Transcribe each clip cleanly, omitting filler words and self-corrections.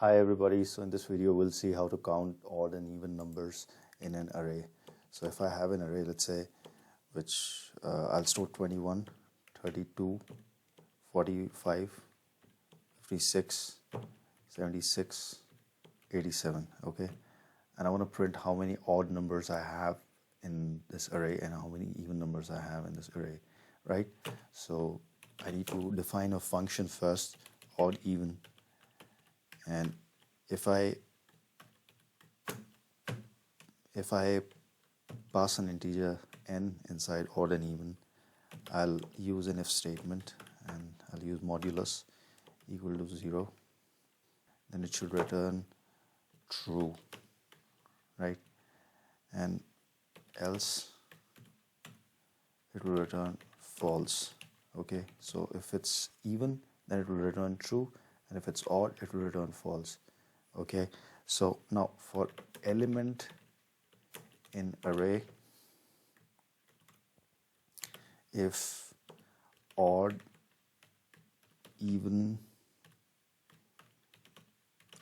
Hi everybody, so in this video we'll see how to count odd and even numbers in an array. So if I have an array, let's say, which I'll store 21, 32, 45, 56, 76, 87, okay? And I want to print how many odd numbers I have in this array and how many even numbers I have in this array, right? So I need to define a function first, odd, even. And if I pass an integer n inside odd and even, I'll use an if statement and I'll use modulus equal to 0. Then it should return true, right? And else it will return false. Okay, so if it's even, then it will return true, and if it's odd, it will return false. Okay, so now for element in array, if odd, even,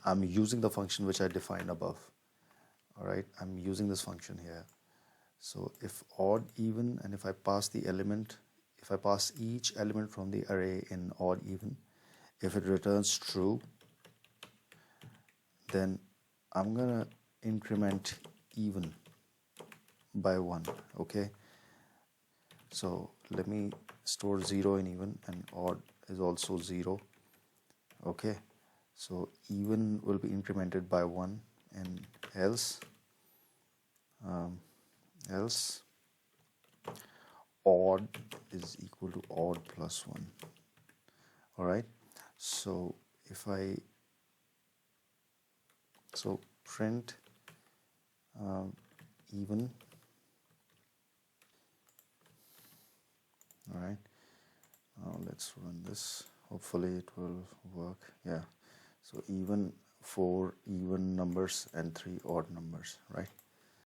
I'm using the function which I defined above. All right, I'm using this function here. So if odd, even, and if I pass the element, if I pass each element from the array in odd, even, if it returns true, then I'm gonna increment even by 1. Okay, so let me store 0 in even, and odd is also 0. Okay, so even will be incremented by 1, and else odd is equal to odd plus 1. All right, so if I print even. All right, now let's run this. Hopefully it will work. Yeah, so even 4 even numbers and 3 odd numbers, right?